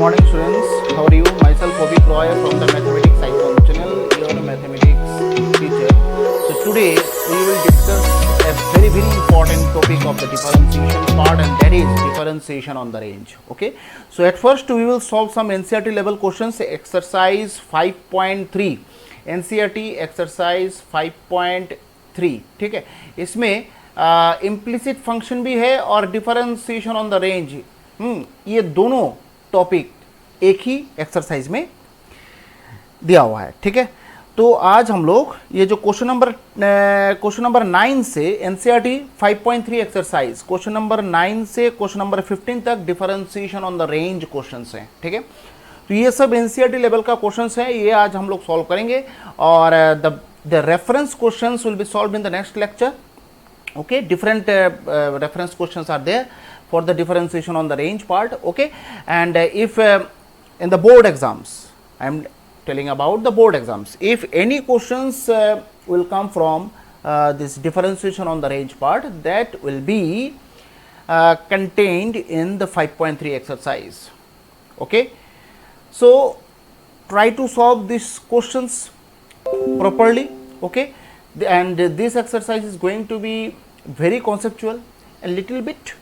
morning students, how are you? Myself Obik Roy from the Mathematics Icon channel, your mathematics teacher. So today we will discuss a very important topic of the differentiation part, and that is differentiation on the range. Okay, so at first we will solve some NCERT level questions, exercise 5.3, NCERT exercise 5.3. ठीक है, इसमें implicit function भी है और differentiation on the range, ये दोनों topic एक ही exercise में दिया हुआ है. ठीक है, तो आज हम लोग ये जो क्वेश्चन नंबर 9 से एनसीईआरटी 5.3 एक्सरसाइज, क्वेश्चन नंबर 9 से क्वेश्चन नंबर 15 तक differentiation on the range questions हैं. ठीक है, तो ये सब एनसीईआरटी लेवल का क्वेश्चंस है, ये आज हम लोग सॉल्व करेंगे और the reference questions will be solved in the next lecture. Okay, different reference questions are there for the differentiation on the range part. Okay, and if in the board exams, I am telling about the board exams, if any questions will come from this differentiation on the range part, that will be contained in the 5.3 exercise. Okay, so try to solve these questions properly. Okay, and this exercise is going to be very conceptual and little bit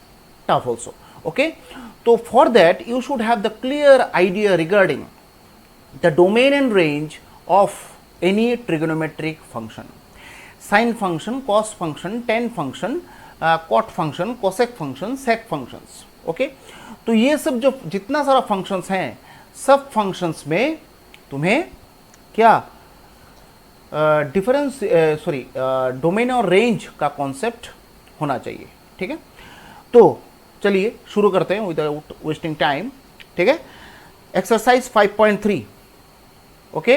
tough also. Okay, so for that you should have the clear idea regarding the domain and range of any trigonometric function, sine function, cos function, tan function, cot function, cosec function, sec functions. Okay, तो ये सब जो जितना सारा functions हैं, सब functions में तुम्हें क्या डोमेन और रेंज का कॉन्सेप्ट होना चाहिए. ठीक है, तो चलिए शुरू करते हैं विदाउट वेस्टिंग टाइम. ठीक है, exercise 5.3. Okay,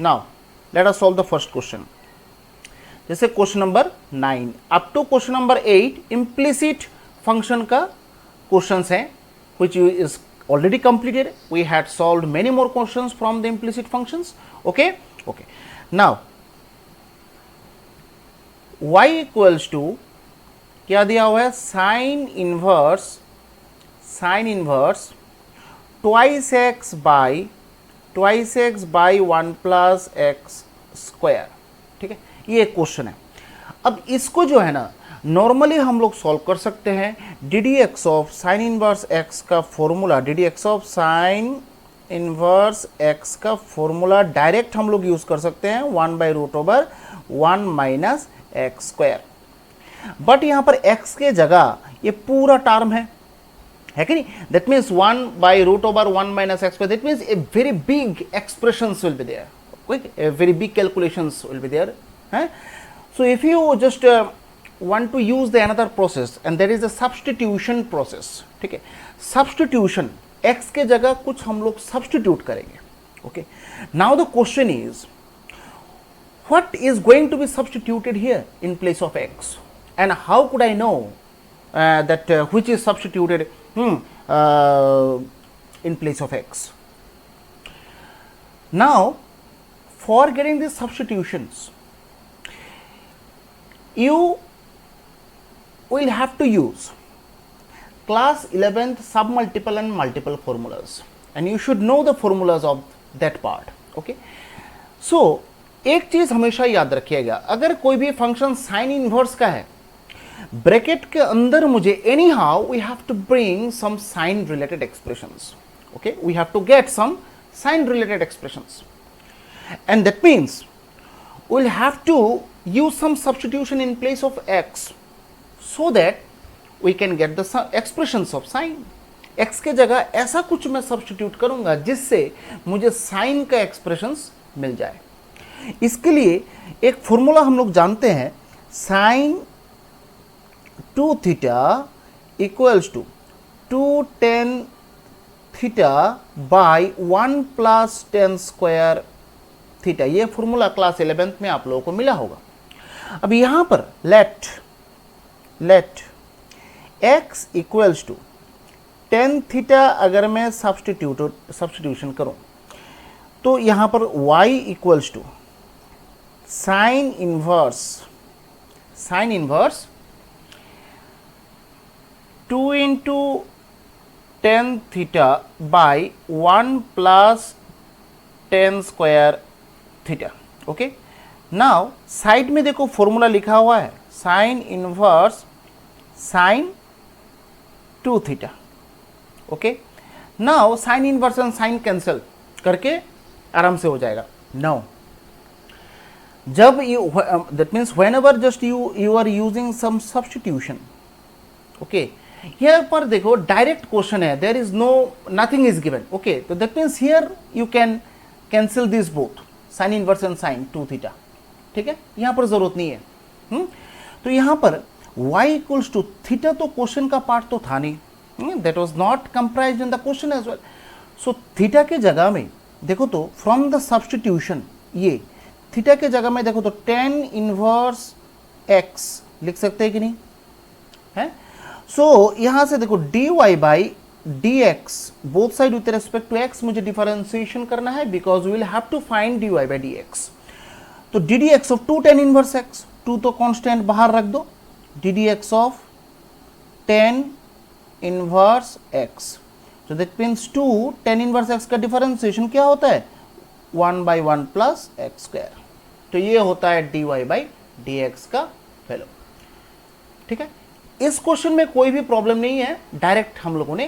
now let us solve the first question. जैसे question number 9 up to question number 8 implicit function का क्वेश्चंस हैं, which is already completed. We had solved many more questions from the implicit functions. Okay, now y equals to क्या दिया हुआ है, sine inverse twice x by 1 plus x square. ठीक है, ये एक क्वेश्चन है. अब इसको जो है ना नॉर्मली हम लोग सॉल्व कर सकते हैं. D D X of sine inverse X का formula, D D X of sine inverse X का फॉर्मूला डायरेक्ट हम लोग यूज कर सकते हैं 1/√1 माइनस एक्स स्क्वायर. बट यहां पर एक्स के जगह ये पूरा टर्म है कि नहीं. That means 1/√1 minus x square. That means a very big expressions will be there, a very big calculations will be there. So if you just want to use the another process, and that is the substitution process. ठीक है, substitution, x के जगह कुछ हम लोग substitute करेंगे. Okay, now the question is what is going to be substituted here in place of x, and how could I know that which is substituted in place of x. Now for getting these substitutions you will have to use class 11th submultiple and multiple formulas, and you should know the formulas of that part. Okay, so एक चीज हमेशा याद रखिएगा, अगर कोई भी function sine inverse का है, ब्रैकेट के अंदर मुझे anyhow we have to bring some sine related expressions. Okay, we have to get some sine related expressions, and that means we'll have to use some substitution in place of x so that we can get the expressions of sine. x के जगह ऐसा कुछ मैं substitute करूंगा जिससे मुझे sign का expressions मिल जाए. इसके लिए एक फॉर्मूला हम लोग जानते हैं, sine 2 theta equals to 2 tan theta by 1 plus tan square theta. ये फॉर्मूला क्लास 11th में आप लोगों को मिला होगा. अब यहां पर let x equals to tan theta अगर मैं सब्स्टिट्यूशन करूं तो यहां पर y equals to sine inverse 2 into tan theta by 1 plus tan square theta. Okay, now side में देखो फॉर्मूला लिखा हुआ है sine inverse sine 2 theta. Okay, now sine inverse and sine cancel करके आराम से हो जाएगा। नाउ जब you that means whenever just you are using some substitution. Okay, यहाँ पर देखो डायरेक्ट क्वेश्चन है, there is no nothing is given. Okay, तो that means here you can cancel this both sine inverse and sine 2 theta. ठीक है, यहाँ पर जरूरत नहीं है। तो यहाँ पर y इक्वल्स टू थीटा तो क्वेश्चन का पार्ट तो था नहीं, that was not comprised in the question as well. So theta के जगह में देखो तो फ्रॉम द सब्स्टिट्यूशन ये थीटा के जगह में देखो तो टेन इनवर्स x लिख सकते हैं कि नहीं है। सो यहां से देखो dy by dx both side with respect to x मुझे डिफरेंशिएशन करना है because we will have to find dy by dx। तो ddx of 2 tan inverse x, 2 तो कांस्टेंट बाहर रख दो, ddx ऑफ 10 इनवर्स x। तो दैट मीन्स 2 10 इनवर्स x का डिफरेंशिएशन क्या होता है 1 बाई 1 प्लस एक्स स्क्वायर। तो ये होता है dy बाई dx का वैल्यू। ठीक है, इस क्वेश्चन में कोई भी प्रॉब्लम नहीं है, डायरेक्ट हम लोगों ने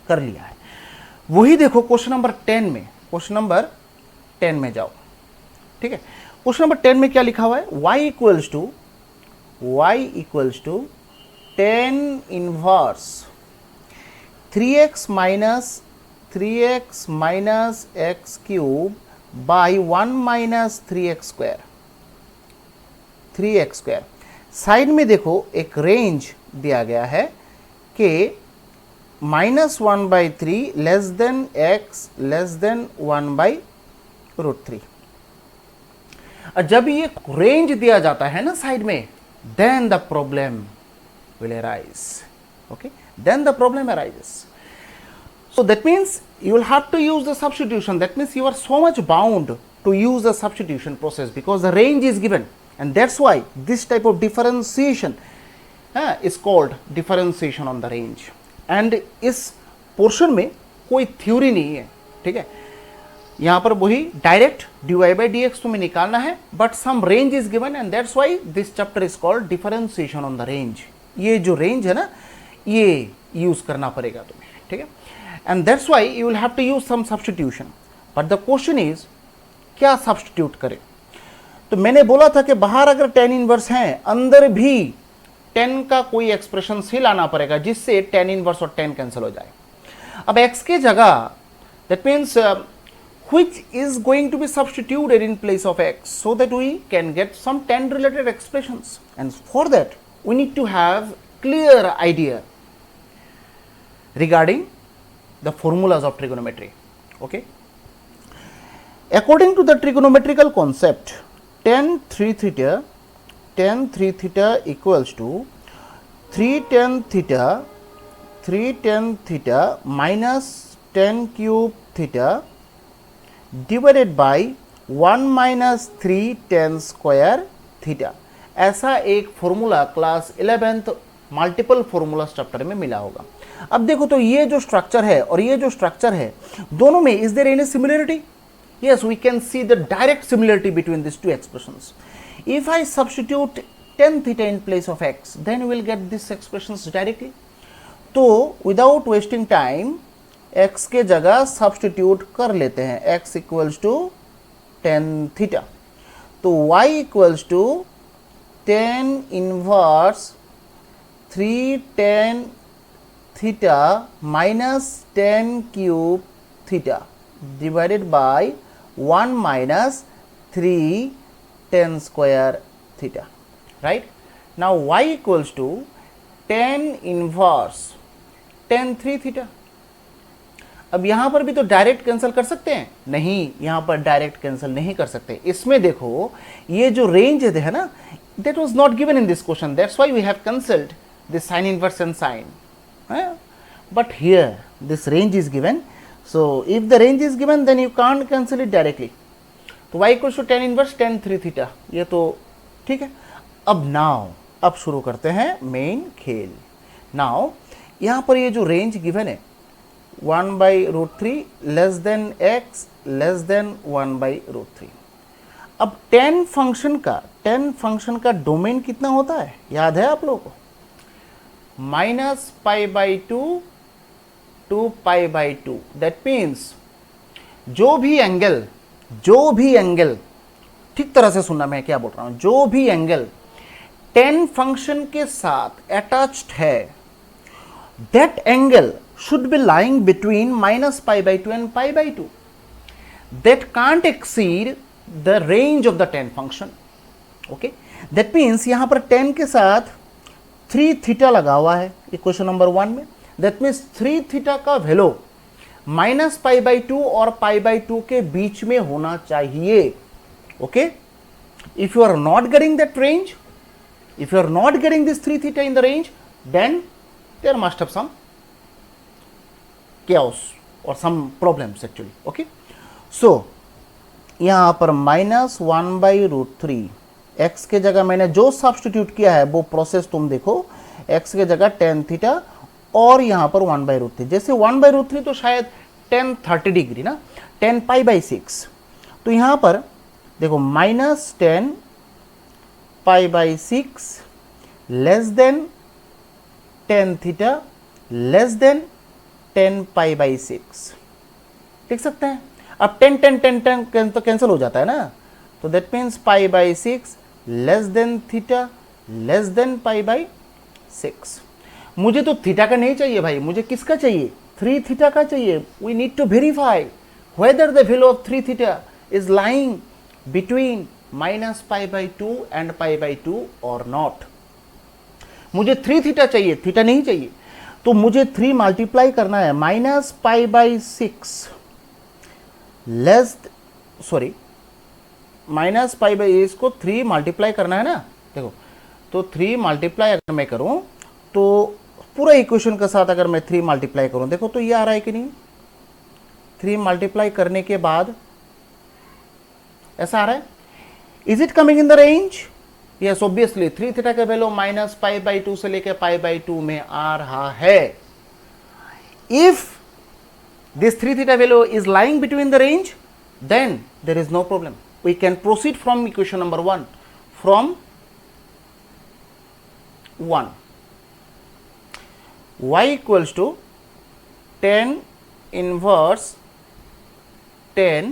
कर लिया है। वही देखो क्वेश्चन नंबर 10 में, क्वेश्चन नंबर 10 में जाओ। ठीक है, क्वेश्चन नंबर 10 में क्या लिखा हुआ है y equals to 10 inverse 3x minus x cube by 1 minus 3x square. साइड में देखो एक रेंज दिया गया है कि -1 by 3 less than x less than 1 by √3। जब ये रेंज दिया जाता है ना साइड में, then the problem will arise. Okay, then the problem arises. So that means you will have to use the substitution. That means you are so much bound to use the substitution process because the range is given, and that's why this type of differentiation is called differentiation on the range. And इस portion में कोई theory नहीं है। ठीक है, यहाँ पर वही डायरेक्ट dy by dx तुम्हें निकालना है, but some range is given and that's why this chapter is called differentiation on the range. ये जो रेंज है ना, ये यूज करना पड़ेगा तुम्हें। ठीक है, and that's why you will have to use some substitution. But the question is क्या सब्स्टिट्यूट करें। तो मैंने बोला था कि बाहर अगर 10 इनवर्स हैं, अंदर भी 10 का कोई एक्सप्रेशन से लाना पड़ेगा जिससे 10 इनवर्स और 10 कैंसिल हो जाए। अब x के जगह that means which is going to be substituted in place of x so that we can get some 10 related expressions, and for that we need to have clear idea regarding the formulas of trigonometry. Okay, according to the trigonometrical concept, tan 3 theta equals to 3 tan theta minus tan cube theta divided by 1 minus 3 tan square theta. ऐसा एक formula class 11th multiple formula chapter में मिला होगा। अब देखो तो ये जो स्ट्रक्चर है और ये जो स्ट्रक्चर है, दोनों में is there any similarity? Yes, we can see the direct similarity between this two expressions. If I substitute tan theta in place of x, then we will get these expressions directly. तो without wasting time x के जगह substitute कर लेते हैं। x equals to tan theta, तो y equals to tan inverse 3 tan theta minus tan cube theta divided by 1 minus 3 tan square theta. Right, now y equals to tan inverse tan 3 theta. अब यहां पर भी तो direct cancel कर सकते हैं? नहीं, यहां पर डायरेक्ट कैंसिल नहीं कर सकते। इसमें देखो ये जो रेंज है ना, that was not given in this question, that's why we have cancelled this sine inverse and sine. But here this range is given, so if the range is given then you can't cancel it directly. तो y equals to tan inverse tan 3 theta, ये तो ठीक है। अब शुरू करते हैं main खेल। नाउ यहां पर ये जो रेंज गिवन है, 1/√3 less than x less then 1/√3। अब tan फंक्शन का डोमेन कितना होता है, याद है आप लोगों को? -π/2 to π/2। दैट मीन्स जो भी एंगल, ठीक तरह से सुनना मैं क्या बोल रहा हूं, जो भी एंगल tan फंक्शन के साथ अटैच्ड है, that angle should be lying between -π/2 and π/2 that can't exceed the range of the tan function। okay, that means यहां पर tan के साथ 3 थीटा लगा हुआ है इक्वेशन नंबर 1 में। that means 3 थीटा का वैल्यू -π/2 और π/2 के बीच में होना चाहिए। okay, if you are not getting that range, if you are not getting this 3 theta in the range, then there must have some chaos or some problems actually। okay, so यहां पर -1/√3 x के जगह मैंने जो substitute किया है वो process तुम देखो, x के जगह tan थीटा और यहां पर 1/√3। जैसे 1/√3 तो शायद tan 30 डिग्री ना, tan π/6, तो यहां पर देखो -tan π/6 less than tan theta less than tan π/6। लिख सकते हैं। अब 10 तो कैंसिल हो जाता है ना, तो that means π/6 less than theta less than π/6। मुझे तो थीटा का नहीं चाहिए भाई, मुझे किसका चाहिए? 3 थीटा का चाहिए। We need to verify whether the value of 3 theta is lying between -π/2 and π/2 or not। मुझे 3 थीटा चाहिए, थीटा नहीं चाहिए, तो मुझे 3 मल्टीप्लाई करना है -π/6 लेस, सॉरी -π/6 को 3 मल्टीप्लाई करना है ना, देखो तो 3 मल्टीप्लाई अगर मैं करूं तो पूरा इक्वेशन के साथ अगर मैं 3 मल्टीप्लाई करूं, देखो तो ये आ रहा है कि नहीं? 3 मल्टीप्लाई करने के बाद ऐसा आ रहा है। Is it coming in the range? Yes, obviously 3 theta का वैल्यू -π/2 से लेकर π/2 में आ रहा है। If this 3 theta value is lying between the range, then there is no problem, we can proceed from equation number 1 from 1 y equals to tan inverse tan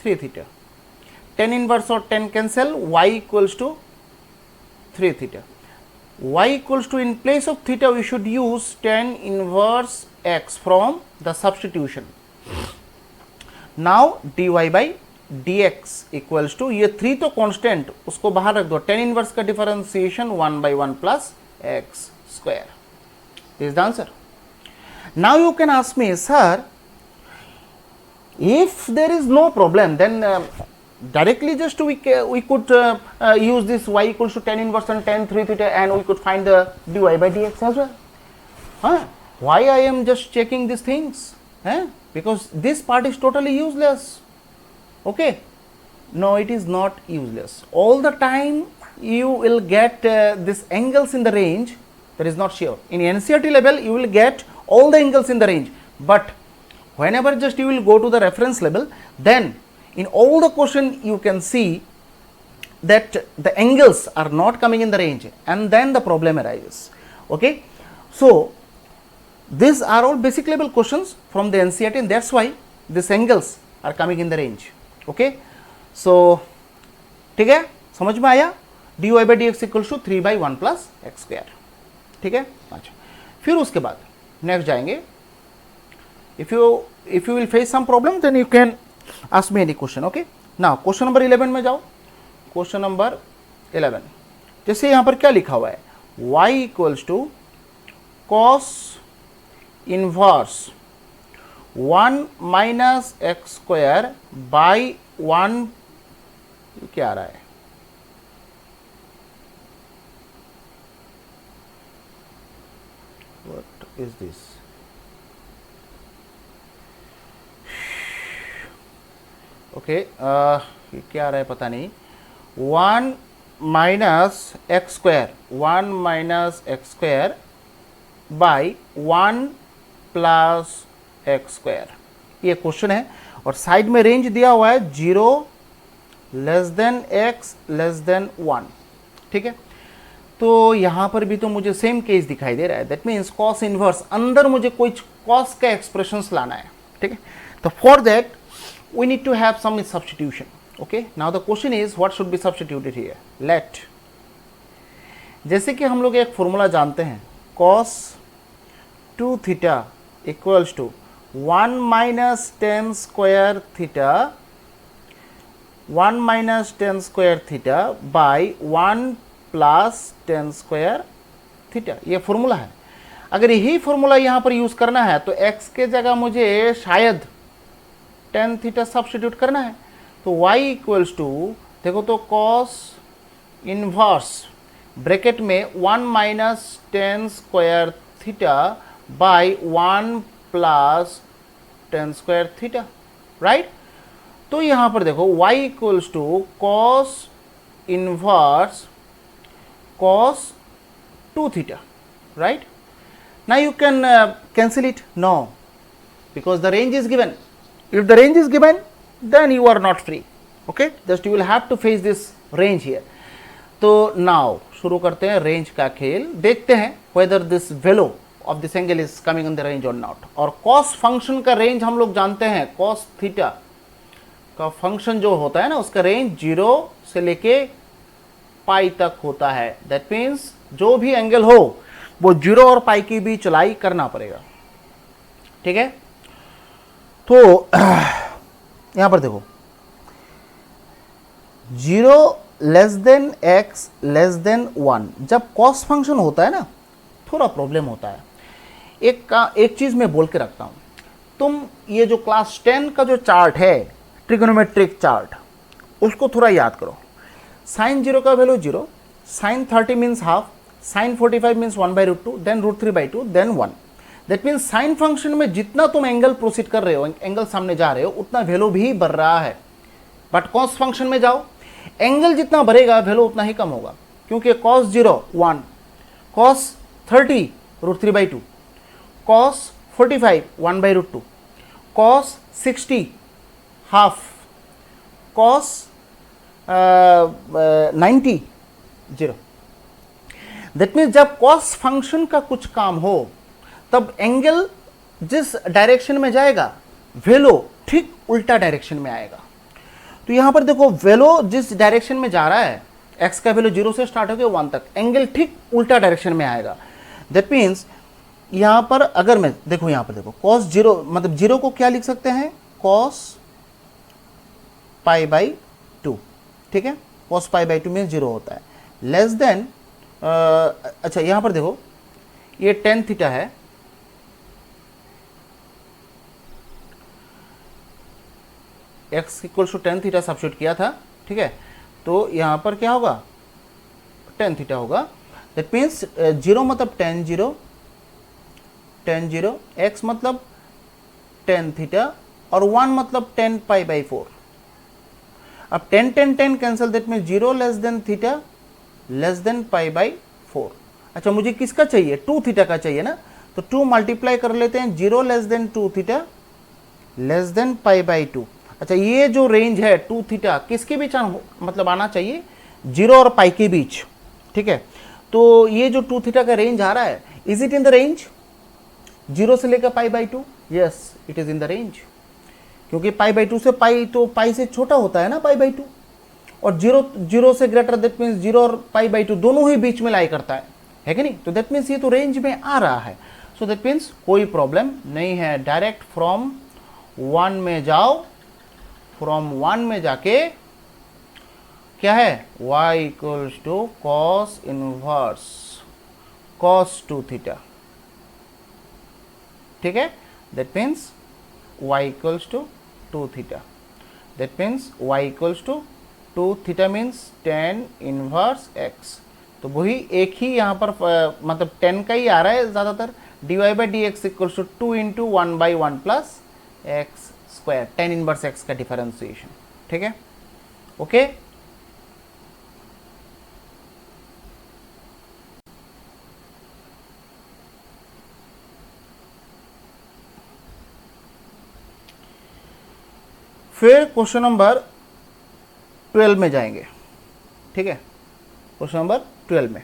3 theta, tan inverse और tan cancel, y equals to 3 theta, y equals to, in place of theta we should use tan inverse x from the substitution। now dy/dx equals to, ये 3 तो constant, उसको बाहर रख दो, tan inverse का differentiation 1/1 plus x square। this is the answer। now you can ask me, sir, if there is no problem, then directly just we could use this y equals to tan inverse and tan 3 theta and we could find the dy/dx as well। why I am just checking these things? Because this part is totally useless। okay, no, it is not useless। all the time you will get these angles in the range, that is not sure। in NCERT level you will get all the angles in the range, but whenever just you will go to the reference level, then in all the question you can see that the angles are not coming in the range, and then the problem arises। okay, so these are all basic level questions from the NCERT, and that's why these angles are coming in the range। okay, so ठीक है, समझ में आया? dy/dx equals to 3/1 plus x square। ठीक है, अच्छा, फिर उसके बाद नेक्स्ट जाएंगे। if you will face some problem, then you can ask me any question। okay, now question number 11 में जाओ। क्वेश्चन नंबर 11, जैसे यहाँ पर क्या लिखा हुआ है, y equals to cos inverse 1 minus x square by 1, क्या आ रहा है? what is this? okay, ये क्या आ रहा है पता नहीं। 1 minus x square, 1 minus x square by 1 plus x square, ये क्वेश्चन है। और साइड में रेंज दिया हुआ है 0 less than x less than 1, ठीक है। तो यहां पर भी तो मुझे सेम केस दिखाई दे रहा है, दैट मीन्स कॉस इनवर्स, अंदर मुझे कोई कॉस का एक्सप्रेशंस लाना है, ठीक है। तो for that we need to have some substitution, okay. Now the question is what should be substituted here. Let, जैसे कि हम लोग एक फॉर्मूला जानते हैं, cos 2 theta equals to 1 minus tan square theta, 1 minus tan square theta by 1 plus tan square theta, ये formula है। अगर यही फॉर्मूला यहाँ पर यूज करना है तो x के जगह मुझे शायद टेन थीटा सब्स्टिट्यूट करना है। तो y इक्वल्स टू, देखो तो cos इनवर्स ब्रैकेट में 1 minus tan square theta by 1 plus tan square theta, right. तो यहां पर देखो y equals to cos inverse cos 2 theta, right? Now you can cancel it. No, because the range is given. If the range is given, then you are not free. Okay, just you will have to face this range here. तो now शुरू करते हैं range का खेल, देखते हैं whether this value of this angle is coming in the range or not. और cos function का रेंज हम लोग जानते हैं, cos थीटा का फंक्शन जो होता है ना, उसका रेंज 0 से लेके पाई तक होता है। दैट मीन्स जो भी एंगल हो वो 0 और पाई के बीच चलाई करना पड़ेगा, ठीक है। तो यहां पर देखो 0 less than x less than 1, जब कॉस फंक्शन होता है ना थोड़ा प्रॉब्लम होता है। एक चीज मैं बोल के रखता हूं, तुम ये जो क्लास 10 का जो चार्ट है, ट्रिगोनोमेट्रिक चार्ट, उसको थोड़ा याद करो। साइन 0 का value 0, sine 30 means half, sine 45 means 1/√2, then √3/2, then 1। That means sine function में जितना तुम एंगल प्रोसीड कर रहे हो, एंगल सामने जा रहे हो, उतना वैल्यू भी बढ़ रहा है। बट कॉस फंक्शन में जाओ, एंगल जितना बढ़ेगा वैल्यू उतना ही कम होगा, क्योंकि cos 0 1, cos 30 √3/2, cos 45 1/√2, cos 60 half, cos 90 0। That means जब कॉस फंक्शन का कुछ काम हो तब एंगल जिस डायरेक्शन में जाएगा वेलो ठीक उल्टा डायरेक्शन में आएगा। तो यहां पर देखो वेलो जिस डायरेक्शन में जा रहा है, एक्स का वैल्यू 0 से स्टार्ट होकर 1 तक, एंगल ठीक उल्टा डायरेक्शन में आएगा। दैट मीन्स यहां पर अगर मैं देखो, यहां पर देखो cos 0 मतलब 0 को क्या लिख सकते हैं, cos π/2, ठीक है। cos π/2 मीन्स 0 होता है, लेस देन अच्छा यहां पर देखो ये tan थीटा है, x equals to tan theta substitute किया था, ठीक है। तो यहां पर क्या होगा, tan थीटा होगा। दैट मीन्स 0 मतलब tan 0, tan 0, x मतलब tan थीटा और 1 मतलब tan π/4। अब tan cancel, that means 0 less than theta less than π/4। अच्छा मुझे किसका चाहिए, 2 थीटा का चाहिए ना, तो 2 मल्टीप्लाई कर लेते हैं, 0 less than 2 theta less than π/2। अच्छा ये जो रेंज है 2 थीटा किसके बीच मतलब आना चाहिए, 0 और पाई के बीच, ठीक है। तो ये जो 2 थीटा का रेंज आ रहा है, is it in the range 0 से लेकर π/2? Yes it is in the range, क्योंकि π/2 से पाई, तो पाई से छोटा होता है ना π/2, और 0 से ग्रेटर, दैट मीन्स 0 और π/2 दोनों ही बीच में लाई करता है कि नहीं। तो दैट मीन्स ये तो रेंज में आ रहा है। सो दैट मीन्स कोई प्रॉब्लम नहीं है, डायरेक्ट फ्रॉम 1 में जाओ, फ्रॉम 1 में जाके क्या है, y equals to cos inverse cos 2 theta, ठीक है। That means y equals to 2 theta, that means y equals to 2 theta means tan inverse x। तो वही एक ही यहाँ पर मतलब 10 का ही आ रहा है ज़्यादातर, dy/dx equals to 2 into 1/1 plus x square, tan inverse x का डिफरेंशिएशन, ठीक है। ओके फिर क्वेश्चन नंबर 12 में जाएंगे, ठीक है, क्वेश्चन नंबर 12 में।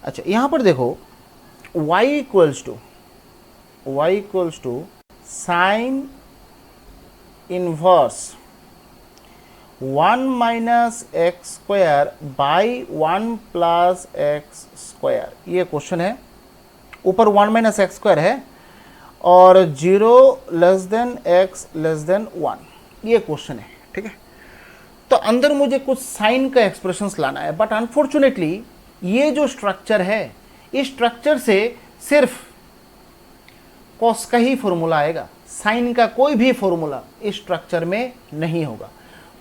अच्छा यहाँ पर देखो y equals to sine inverse 1 minus x square by 1 plus x square, ये क्वेश्चन है। ऊपर 1 माइनस एक्स स्क्वायर है और 0 less than x less than 1, ये क्वेश्चन है, ठीक है। तो अंदर मुझे कुछ साइन का एक्सप्रेशंस लाना है, बट अनफॉर्चुनेटली ये जो स्ट्रक्चर है, इस स्ट्रक्चर से सिर्फ कॉस का ही फॉर्मूला आएगा, साइन का कोई भी फॉर्मूला इस स्ट्रक्चर में नहीं होगा।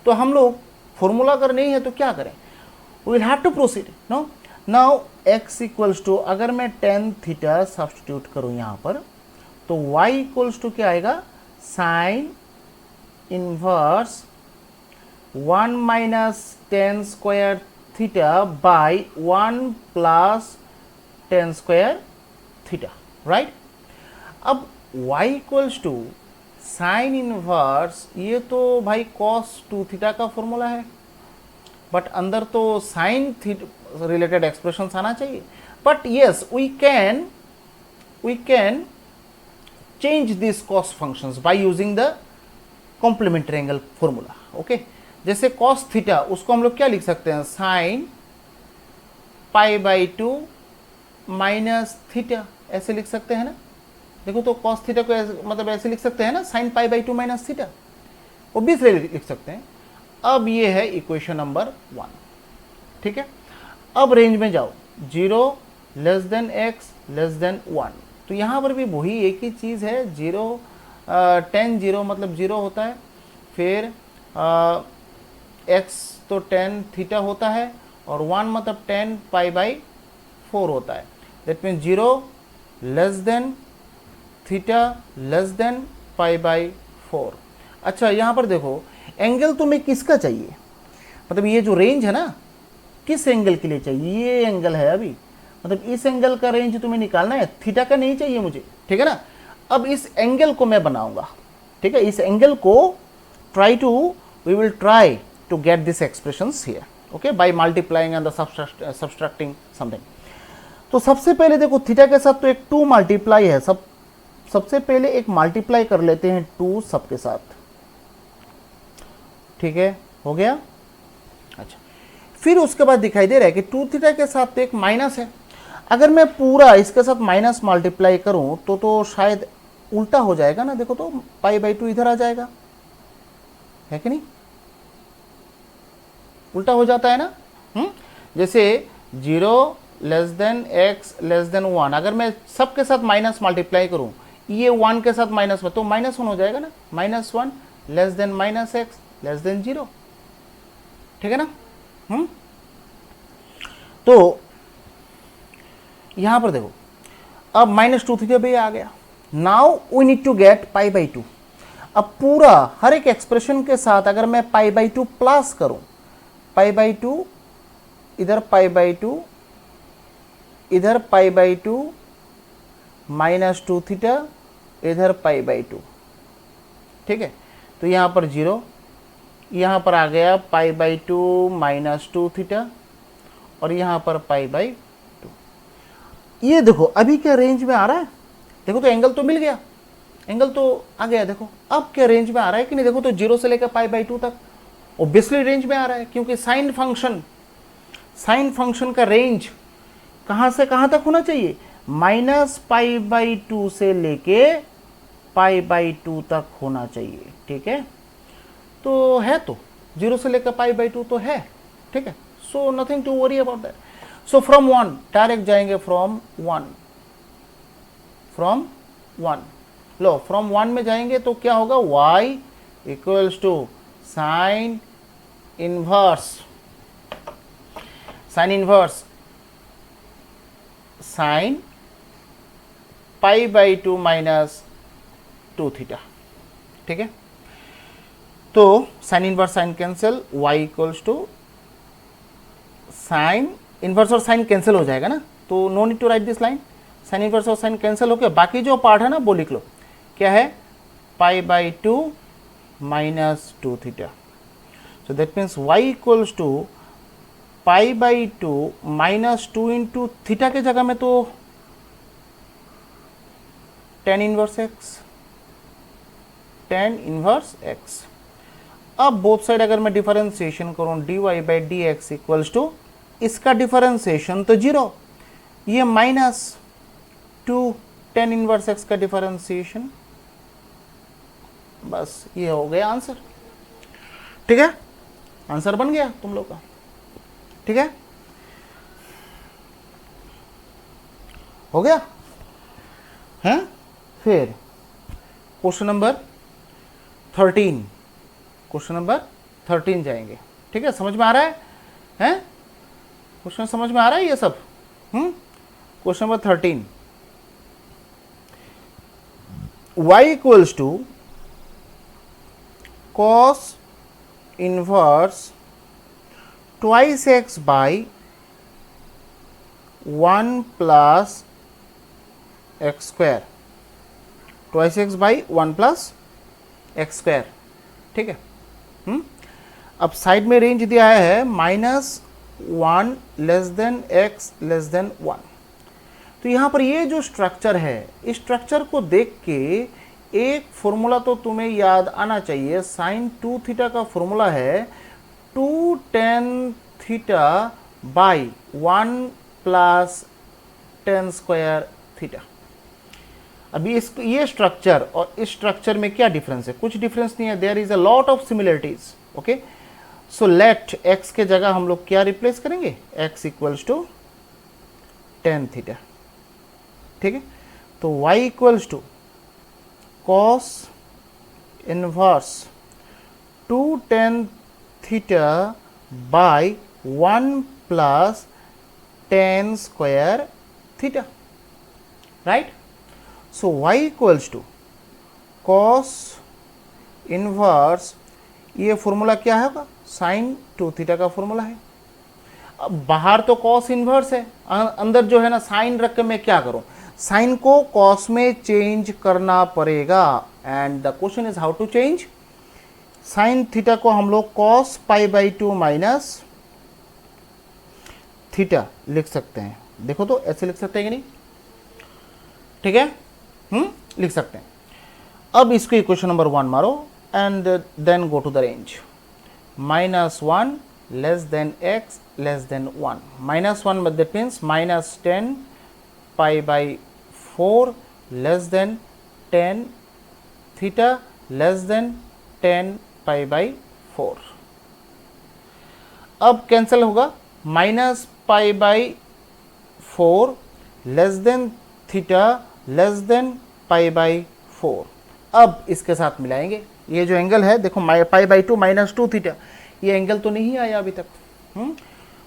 तो हम लोग फॉर्मूला अगर नहीं है तो क्या करें, we will have to proceed. No now x equals to, अगर मैं tan थीटा सब्स्टिट्यूट करूं यहां पर, तो y इक्वल्स टू क्या आएगा, sine inverse 1 minus tan square theta by 1 plus tan square theta, right. अब y equals to sine inverse, ये तो भाई cos 2 थीटा का फॉर्मूला है, बट अंदर तो साइन थीटा रिलेटेड एक्सप्रेशन आना चाहिए। But yes we can change this cos functions by using the complementary angle formula, okay. जैसे cos थीटा, उसको हम लोग क्या लिख सकते हैं, sine pi by 2 minus theta, ऐसे लिख सकते हैं ना। देखो तो cos थीटा को मतलब ऐसे लिख सकते हैं ना, sign pi by 2 minus theta, obviously लिख सकते हैं। अब ये है इक्वेशन नंबर 1, ठीक है। अब रेंज में जाओ, 0 less than x less than 1, तो यहाँ पर भी वही एक ही चीज़ है, 0 tan 0 मतलब 0 होता है, फिर x तो tan थीटा होता है, और 1 मतलब tan पाई बाई 4 होता है। That means 0 less than theta less than pi by 4। अच्छा यहाँ पर देखो एंगल तुम्हें किसका चाहिए, मतलब ये जो रेंज है ना, किस एंगल के लिए चाहिए, ये एंगल है अभी, मतलब इस एंगल का रेंज तुम्हें निकालना है, थीटा का नहीं चाहिए मुझे, ठीक है ना। अब इस एंगल को मैं बनाऊंगा, ठीक है, इस एंगल को we will try to get this expressions here, okay, by multiplying and subtracting something. तो सबसे पहले देखो थीटा के साथ तो एक 2 मल्टीप्लाई है, सबसे पहले एक मल्टीप्लाई कर लेते हैं 2 सबके साथ, ठीक है, हो गया। अच्छा फिर उसके बाद दिखाई दे रहा है कि 2 थीटा के साथ तो एक माइनस है, अगर मैं पूरा इसके साथ माइनस मल्टीप्लाई करूं तो शायद उल्टा हो जाएगा ना। देखो तो पाई बाई 2 इधर आ जाएगा, है कि नहीं, उल्टा हो जाता है ना। जैसे 0 less than x less than 1, अगर मैं सबके साथ माइनस मल्टीप्लाई करूं, ये 1 के साथ माइनस में, तो -1 हो जाएगा ना, -1 less then minus x less then 0, ठीक है ना। तो यहां पर देखो अब -2 थीटा भी आ गया। Now we need to get pi by 2। अब पूरा हर एक एक्सप्रेशन के साथ अगर मैं पाई बाई 2 प्लस करूं, पाई बाई 2 इधर, पाई बाई 2 इधर, पाई बाई 2 -2 थीटा इधर, पाई बाई 2, ठीक है। तो यहाँ पर 0, यहाँ पर आ गया पाई बाई 2 -2 थीटा, और यहाँ पर पाई बाई 2। ये देखो अभी क्या रेंज में आ रहा है, देखो तो एंगल तो मिल गया, एंगल तो आ गया। देखो अब क्या रेंज में आ रहा है कि नहीं, देखो तो 0 से लेकर पाई बाई 2 तक ऑब्वियसली रेंज में आ रहा है, क्योंकि साइन फंक्शन का रेंज कहाँ से कहाँ तक होना चाहिए, -पाई बाई 2 से लेके पाई बाई 2 तक होना चाहिए, ठीक है। तो है, तो 0 से लेकर पाई बाई 2 तो है, ठीक है। So nothing to worry about that. So from 1 direct जाएंगे, फ्रॉम 1 लो, फ्रॉम 1 में जाएंगे तो क्या होगा, y equals to sine inverse sine pi by 2 -2 theta, ठीक है। तो sine inverse sine cancel, y equals to sine inverse और साइन कैंसिल हो जाएगा ना, तो no need to write this line, sine inverse और साइन कैंसिल हो गया, बाकी जो पार्ट है ना वो लिख लो, क्या है, पाई by 2 minus 2 theta. So that means y equals to pi by 2 minus 2 into theta के जगह में तो tan inverse x, tan inverse x. अब बोथ साइड अगर मैं डिफरेंशिएशन करूं dy by d x equals to इसका डिफरेंशिएशन तो 0, ये माइनस 2 tan इनवर्स x का डिफरेंशिएशन, बस ये हो गया आंसर. ठीक है, आंसर बन गया तुम लोग का. ठीक है, हो गया है. फिर क्वेश्चन नंबर 13, क्वेश्चन नंबर 13 जाएंगे. ठीक है, समझ में आ रहा है क्वेश्चन समझ में आ रहा है ये सब. Question number 13, y equals to cos inverse twice x by 1 plus x square, twice x by 1 plus x square. ठीक है. अब साइड में रेंज दिया है -1 less than x less than 1. तो यहाँ पर ये जो स्ट्रक्चर है, इस स्ट्रक्चर को देख के एक फॉर्मूला तो तुम्हें याद आना चाहिए. साइन 2 थीटा का फॉर्मूला है 2 tan theta by 1 plus tan square theta. अभी ये स्ट्रक्चर और इस स्ट्रक्चर में क्या डिफरेंस है? कुछ डिफरेंस नहीं है. There is a lot of similarities. Okay, so let x के जगह हम लोग क्या रिप्लेस करेंगे? x equals to tan theta. ठीक है, तो y equals to cos inverse 2 tan theta by 1 plus tan square theta. Right. So y equals to cos inverse, ये फॉर्मूला क्या है? साइन 2 थीटा का फॉर्मूला है. अब बाहर तो cos इनवर्स है, अंदर जो है ना साइन रख के मैं क्या करूं? साइन को cos में चेंज करना पड़ेगा. And the question is how to change. Sine theta को हम लोग cos pi by 2 minus theta लिख सकते हैं. देखो तो ऐसे लिख सकते हैं कि नहीं? ठीक है, लिख सकते हैं. अब इसको इक्वेशन नंबर 1 मारो and then go to the range. -1 less than x less than 1. -1 that means minus 10 pi by 4 less than tan theta less than 10 pi by 4. अब कैंसिल होगा. Minus pi by 4 less than theta less than pi by 4. अब इसके साथ मिलाएंगे. ये जो angle है देखो पाई बाई 2 माइनस 2 थीटा, ये एंगल तो नहीं आया अभी तक.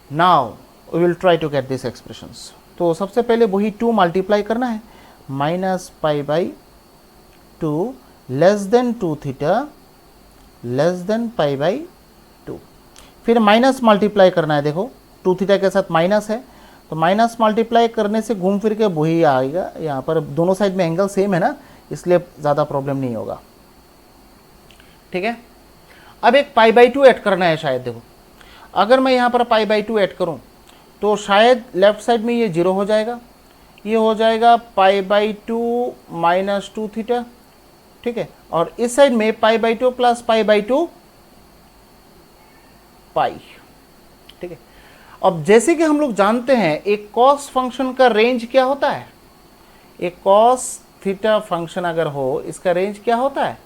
Now we will try to get this expressions. तो सबसे पहले वही 2 मल्टीप्लाई करना है. Minus pi by 2 less than 2 theta less than pi by 2. फिर माइनस मल्टीप्लाई करना है. देखो 2 थीटा के साथ माइनस है, तो माइनस मल्टीप्लाई करने से घूम फिर के वही आएगा. यहाँ पर दोनों साइड में एंगल सेम है ना, इसलिए ज़्यादा प्रॉब्लम नहीं होगा. ठीक है. अब एक पाई बाई 2 ऐड करना है शायद. देखो अगर मैं यहाँ पर पाई बाई 2 ऐड करूँ तो शायद लेफ्ट साइड में ये 0 हो जाएगा. ये हो जाएगा पाई बाई 2 माइनस 2 थीटा. ठीक है, और इस साइड में पाई बाई 2 प्लस पाई बाई 2 पाई. ठीक है. अब जैसे कि हम लोग जानते हैं एक कॉस फंक्शन का रेंज क्या होता है? एक कॉस थीटा फंक्शन अगर हो इसका रेंज क्या होता है?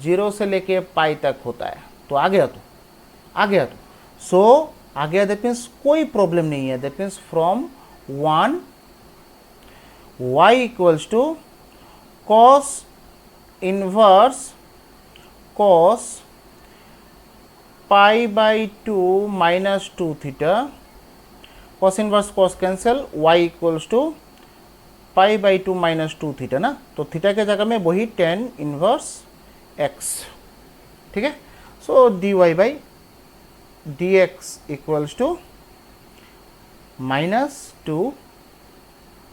0 से लेके पाई तक होता है. तो आ गया सो आ गया. दैट मीन्स कोई प्रॉब्लम नहीं है. That means from 1 y equals to cos inverse cos pi by 2 minus 2 theta. cos inverse cos cancel, y equals to pi by 2 minus 2 theta ना. तो थीटा के जगह में वही tan इनवर्स x. ठीक है. So dy by d x equals to -2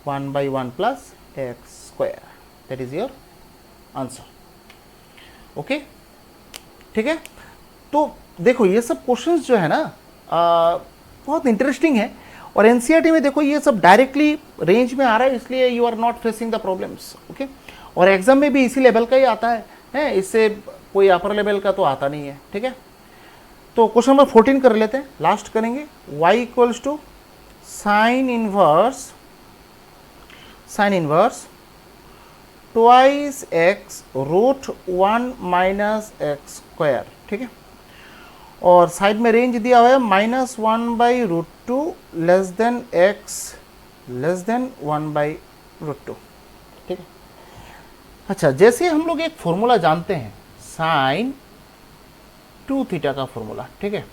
1 by 1 plus x square. That is your answer. Okay. ठीक है। तो देखो ये सब क्वेश्चंस जो है ना बहुत इंटरेस्टिंग है, और एनसीईआरटी में देखो ये सब डायरेक्टली रेंज में आ रहा है, इसलिए you are not facing the problems. Okay, और एग्जाम में भी इसी लेवल का ही आता है, इससे कोई अपर लेवल का तो आता नहीं है। ठीक है, तो क्वेश्चन नंबर 14 कर लेते हैं, लास्ट करेंगे। y equals to sine inverse twice x root 1 minus x square. ठीक है, और साइड में रेंज दिया हुआ है -1/√2 less than x less than 1/√2। ठीक है, अच्छा, जैसे हम लोग एक फॉर्मूला जानते हैं साइन 2 थीटा का फॉर्मूला। ठीक है,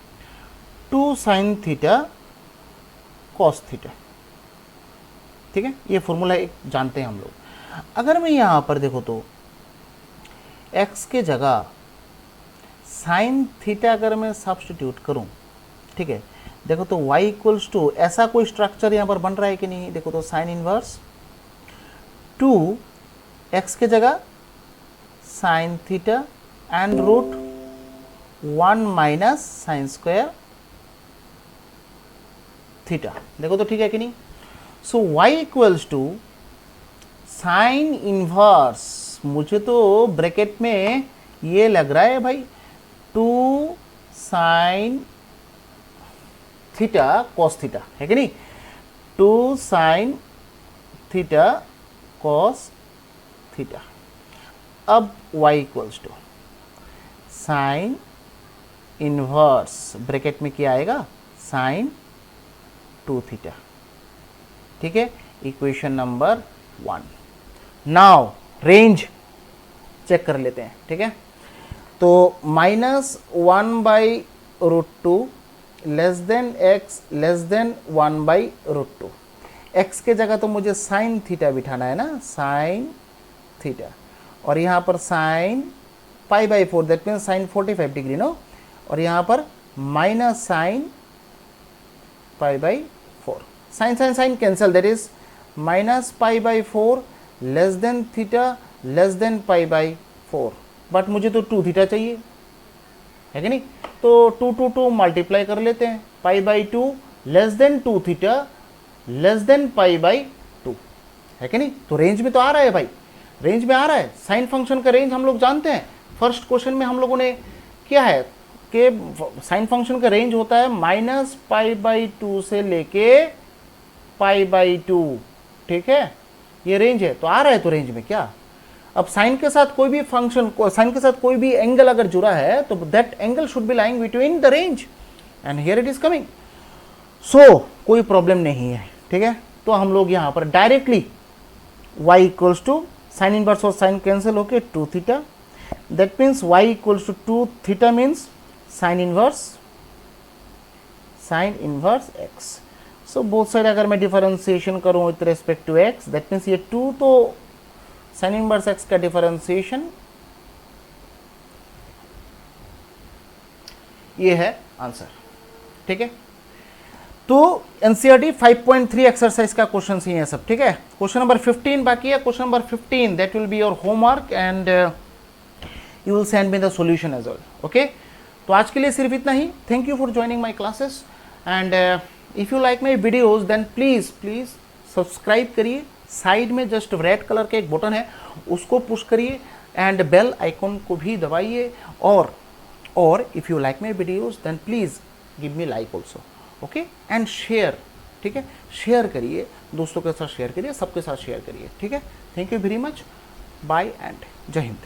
2 साइन थीटा कॉस थीटा। ठीक है, ये फॉर्मूला एक जानते हैं हम लोग। अगर मैं यहाँ पर देखो तो x के जगह साइन थीटा अगर मैं सब्स्टिट्यूट करूँ, ठीक है, देखो तो y इक्वल्स टू, ऐसा कोई स्ट्रक्चर यहाँ पर बन रहा है कि नहीं, देखो तो साइन इनवर्स 2 x के जगह sine theta and root 1 minus sine square theta. देखो तो ठीक है कि नहीं। So y equals to sine inverse, मुझे तो ब्रैकेट में ये लग रहा है भाई 2 साइन थीटा कॉस थीटा, है कि नहीं, 2 साइन थीटा कॉस थीटा। अब y equals to sine inverse, bracket में क्या आएगा, साइन 2 थीटा। ठीक है, equation number 1। Now range check कर लेते हैं। ठीक है, तो -1/√2 less than x less than 1/√2। X के जगह तो मुझे साइन थीटा बिठाना है ना, साइन थीटा, और यहाँ पर sine π/4, that means sine 45 degree no, और यहाँ पर minus sine π/4। Sine sine sine cancel, that is -π/4 less than theta less than π/4, but मुझे तो 2 थीटा चाहिए, है कि नहीं, तो 2 मल्टीप्लाई कर लेते हैं, π/2 less than 2 theta less than π/2, है कि नहीं। तो रेंज में तो आ रहा है भाई, रेंज में आ रहा है। साइन फंक्शन का रेंज हम लोग जानते हैं, फर्स्ट क्वेश्चन में हम लोगों ने क्या है कि साइन फंक्शन का रेंज होता है -π/2 से लेके π/2। ठीक है, ये रेंज है, तो आ रहा है तो रेंज में क्या। अब साइन के साथ कोई भी फंक्शन, साइन के साथ कोई भी एंगल अगर जुड़ा है तो that angle should be lying between the range, and here it is coming, so कोई प्रॉब्लम नहीं है। ठीक है, तो हम लोग यहाँ पर directly y equals to sine inverse और साइन कैंसिल होके 2 theta, that means y equals to 2 theta means sine inverse x। So both side अगर मैं डिफरेंशिएशन करूं with respect to x, that means ये 2 तो साइन इनवर्स x का differentiation, ये है आंसर। ठीक है, तो एनसीईआरटी 5.3 एक्सरसाइज का क्वेश्चन ही है सब। ठीक है, क्वेश्चन नंबर 15 बाकी है। Question number 15 that will be your homework and you will send me the solution as well. Okay, तो आज के लिए सिर्फ इतना ही। Thank you for joining my classes, and if you like my videos then please subscribe करिए। Side में just red colour का एक बटन है, उसको पुश करिए एंड बेल आइकॉन को भी दबाइए, और if you like my videos then please give me like also. Okay, and share. ठीक है, शेयर करिए, दोस्तों के साथ शेयर करिए, सबके साथ शेयर करिए। ठीक है, thank you very much, bye and जय हिंद।